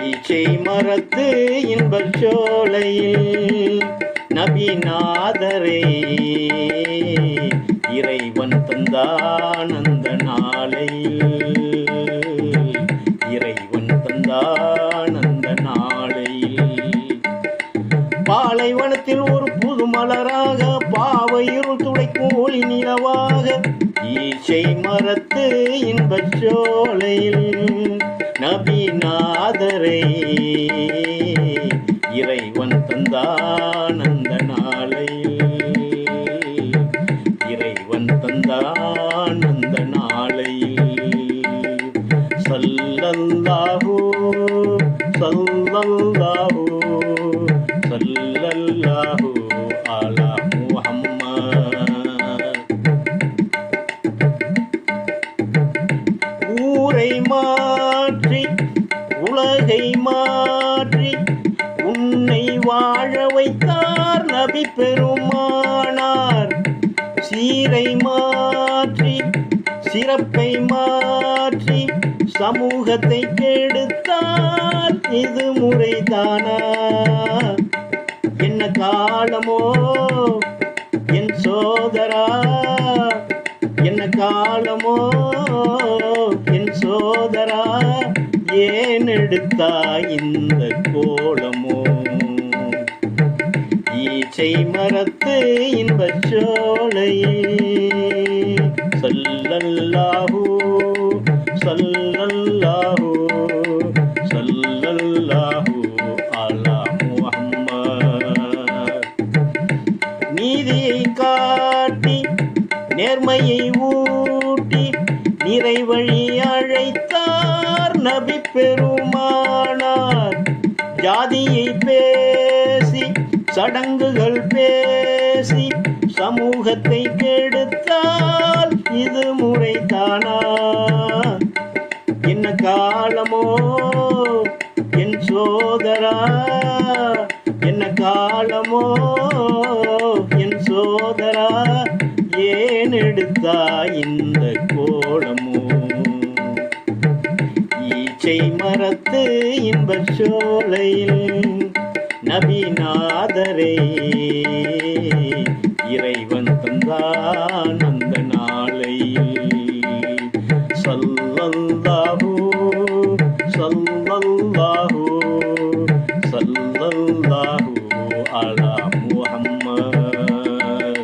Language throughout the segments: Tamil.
ஈச்சை மரத்து இன்பச் சோலையில் நபிநாதரை இறைவன் தந்தான் அந்த நாளையில். இறைவன் தந்தான் அந்த நாளையில். பாலைவனத்தில் ஒரு புது மலராக பாவை இருள் துடைக்கும் ஒளி நிலவாக ஈச்சை மரத்து இன்பச் சோலையில் நபிநாதரை இறைவன் தந்தான் அந்த நாளையில். இறைவன் தந்தான் அந்த நாளையில். ஸல்லல்லாஹு ஸல்லல்லாஹு ஸல்லல்லாஹு அலா முஹம்மத். ஊரை மாற்றி உலகை மாற்றி உன்னை வாழ வைத்தார் நபி பெருமானார். சீரை மாற்றி சிறப்பை மாற்றி சமூகத்தை கெடுத்தார். இது முறைதானா? என்ன காலமோ என் சோதரா, என்ன காலமோ என் சோதரா, ஏன் எடுத்தாய் இந்த கோலமோ? ஈச்சை மரத்து இன்பச் சோலையில் ஸல்லல்லாஹு ஸல்லல்லாஹு ஸல்லல்லாஹு அலா முஹம்மத். நீதியை காட்டி நேர்மையை ஊட்டி நிறைவழி அழைத்தார் நபி பெருமானார். ஜாதியை பேசி சடங்குகள் பேசி சமூகத்தை கெடுத்தால் இது முறைதானா? என்ன காலமோ என் சோதரா, என்ன காலமோ என் சோதரா, ஏன் எடுத்தாய் இந்த கோலமோ? ஈச்சை மரத்து இன்பச் சோலையில் நபிநாதரை இறைவன் தந்தான் அந்த நாளையில். ஸல்லல்லாஹு ஸல்லல்லாஹு ஸல்லல்லாஹு அலா முஹம்மத்.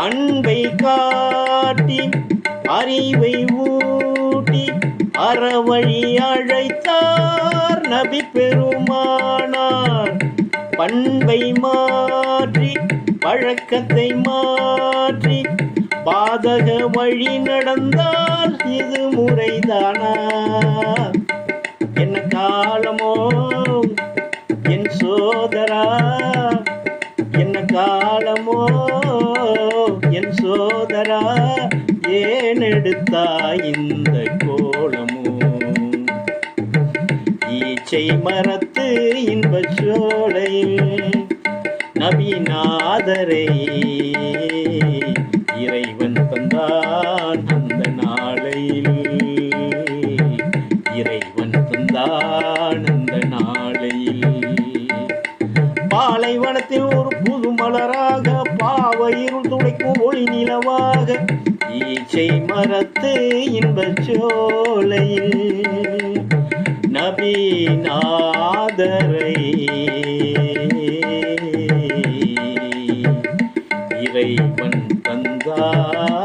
அன்பை காட்டி அறிவை ஊட்டி அறவழி அழைத்தார் நபி பெருமானார். பண்பை மாற்றி பழக்கத்தை மாற்றி பாதக வழி நடந்தால் இது முறைதானா? என்ன காலமோ என் சோதரா, என்ன காலமோ என் சோதரா, ஏன் எடுத்தாய் இந்த கோலமோ? ஈச்சை மரத்து இன்பச் சோலையில் நபிநாதரை இறைவன் தந்தான் அந்த நாளையில். இறைவன் தந்தான் அந்த நாளையில். பாலைவனத்தில் ஒரு புது மலராக பாவை இருள் துடைக்கும் ஒளி நிலவாக ஈச்சை மரத்து இன்பச் சோலையில் நபிநாதரை இறைவன் தந்தார்.